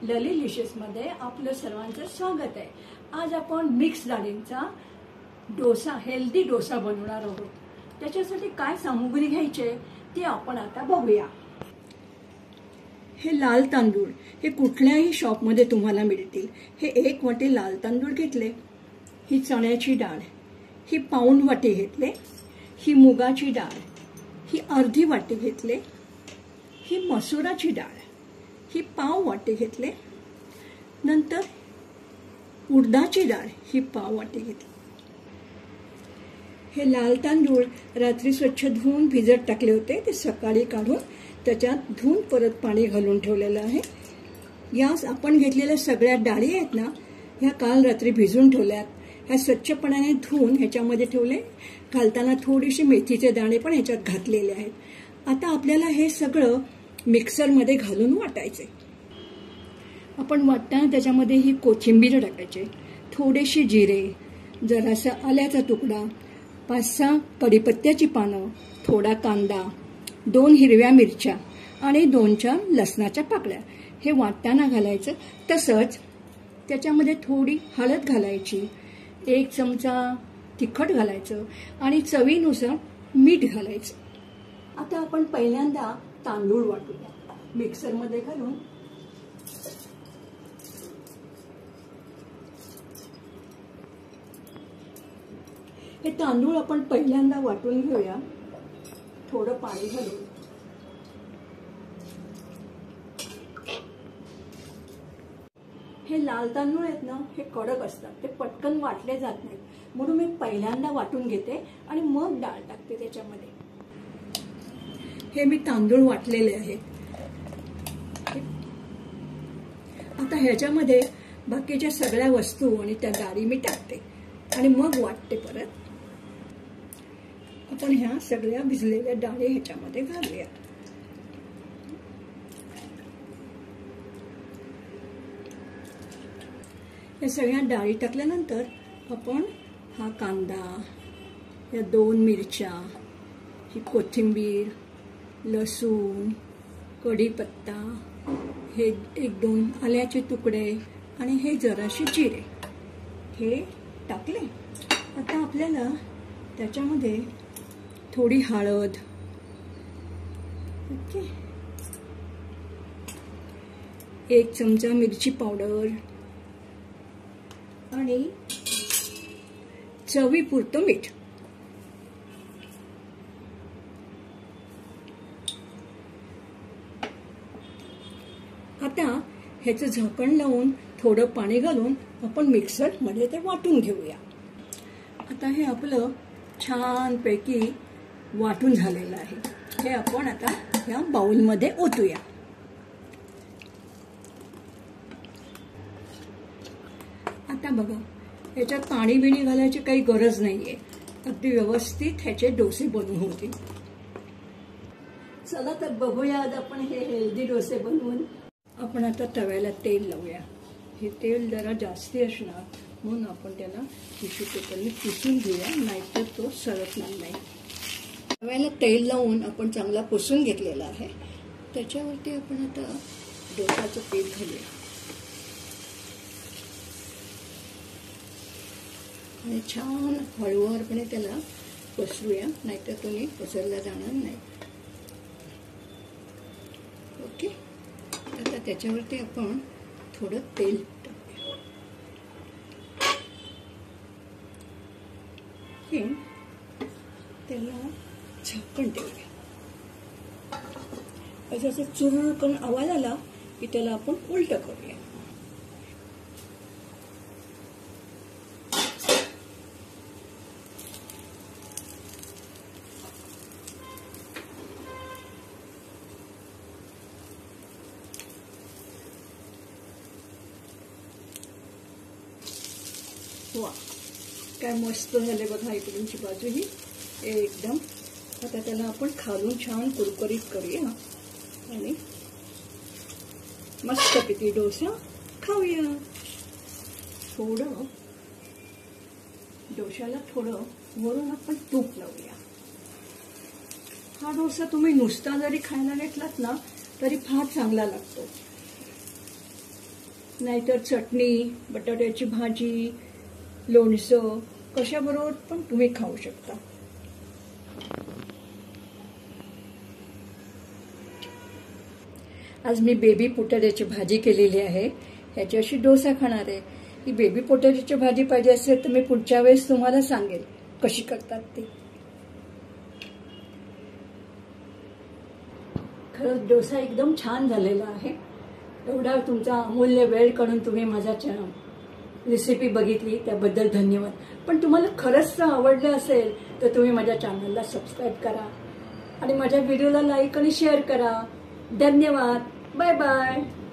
ललिलिशियसमध्ये आपलं सर्वांचं स्वागत आहे। आज आपण मिक्स डाळींचा डोसा, हेल्दी डोसा बनवणार आहोत। त्याच्यासाठी काय सामुग्री घ्यायची ती आपण आता बघूया। हे लाल तांदूळ हे कुठल्याही शॉपमध्ये तुम्हाला मिळतील। हे 1 वाटी लाल तांदूळ घेतले। ही चण्याची डाळ, ही पाऊण वाटी घेतले। ही मुगाची डाळ, ही अर्धी वाटी घेतले। ही मसुराची डाळ, ही पाव वाटी घेतले। नंतर उडदाची डाळ, ही पाव वाटी घेतली। हे लाल तांदूळ रात्री स्वच्छ धुवून भिजत टाकले होते, ते सकाळी काढून त्याच्यात धुवून परत पाणी घालून ठेवलेलं आहे। यास आपण घेतलेल्या सगळ्या डाळी आहेत ना, ह्या काल रात्री भिजून ठेवल्यात। ह्या स्वच्छपणाने धुवून ह्याच्यामध्ये ठेवले। घालताना थोडीशी मेथीचे दाणे पण ह्याच्यात घातलेले आहेत। आता आपल्याला हे सगळं मिक्सरमध्ये घालून वाटायचे। आपण वाटताना त्याच्यामध्ये ही कोथिंबीर टाकायची, थोडेसे जिरे, जरासा आल्याचा तुकडा, 5-6 कढीपत्त्याची पानं, थोडा कांदा, 2 हिरव्या मिरच्या आणि 2-4 लसणाच्या पाकळ्या हे वाटताना घालायचं। तसंच त्याच्यामध्ये थोडी हळद घालायची, 1 चमचा तिखट घालायचं आणि चवीनुसार मीठ घालायचं। आता आपण पहिल्यांदा तांदूळ वाटूया मिक्सरमध्ये घालून। हे तांदूळ आपण पहिल्यांदा वाटून घेऊया, थोडं पाणी घालून। हे लाल तांदूळ आहेत ना, हे कडक असतात, ते पटकन वाटले जात नाहीत, म्हणून मी पहिल्यांदा वाटून घेते आणि मग डाळ टाकते त्याच्यामध्ये। हे मी तांदूळ वाटलेले आहेत। आता ह्याच्यामध्ये बाकीच्या सगळ्या वस्तू आणि त्या डाळी मी टाकते आणि मग वाटते परत। आपण ह्या सगळ्या भिजलेल्या डाळी ह्याच्यामध्ये घालूया। या सगळ्या डाळी टाकल्यानंतर आपण हा कांदा, या 2 मिरच्या, ही कोथिंबीर, लसूण, कढीपत्ता, हे 1-2 आल्याचे तुकडे आणि हे जराशे जिरे हे टाकले। आता आपल्याला त्याच्यामध्ये थोडी हळद, ओके, 1 चमचा मिरची पावडर आणि चवीपुरतं मीठ। आता ह्याचं झाकण लावून थोडं पाणी घालून आपण मिक्सरमध्ये ते वाटून घेऊया। आता हे आपलं छानपैकी वाटून झालेलं आहे। हे आपण आता या बाउलमध्ये ओतूया। आता बघा, ह्याच्यात पाणी बिणी घालायची काही गरज नाहीये, अगदी व्यवस्थित ह्याचे डोसे बनवून होतील। चला तर बघूया आज आपण हे हेल्दी डोसे बनवून। आपण आता तव्याला तेल लावूया। हे तेल जरा जास्ती असणार म्हणून आपण त्याला टिश्यू पेपरने पुसून घेऊया, नाहीतर तो सरकणार नाही। तव्याला तेल लावून आपण चांगला पुसून घेतलेला आहे। त्याच्यावरती आपण आता डोसाचं पीठ घालूया आणि छान हळूवारपणे त्याला पसरूया, नाहीतर तुम्ही पसरला जाणार नाही। ओके, आता त्याच्यावरती आपण थोडं तेल टाकूया। त्याला झाकण ठेवूया। जसं चुर करून आवाज आला की त्याला आपण उलट करूया। वा, काय मस्त झाले बघा, इकडूनची बाजू ही एकदम। आता त्याला आपण खालून छान कुरकुरीत करूया आणि मस्तपैकी डोसा खाऊया। थोडं डोशाला थोडं वरून आपण तूप लावूया। हा डोसा तुम्ही नुसता जरी खायला घेतलात ना तरी फार चांगला लागतो। नाहीतर चटणी, बटाट्याची भाजी, लोणचं कशाबरोबर पण तुम्ही खाऊ शकता. आज मी बेबी पोटॅटोची भाजी केलेली आहे. ह्याच्याशी डोसा खाणार आहे. ही बेबी पोटॅटोची भाजी पाहिजे असेल तर मी पुढच्या वेळेस तुम्हाला सांगेल कशी करतात ती. खरंच डोसा एकदम छान झालेला आहे. एवढा तुमचा अमूल्य वेळ काढून तुम्ही माझा रेसिपी बघितली त्याबद्दल धन्यवाद. पण तुम्हाला खरंच आवडलं असेल तर तुम्ही माझ्या चॅनलला सबस्क्राईब करा आणि माझ्या व्हिडिओला लाईक आणि शेअर करा. धन्यवाद. Bye bye.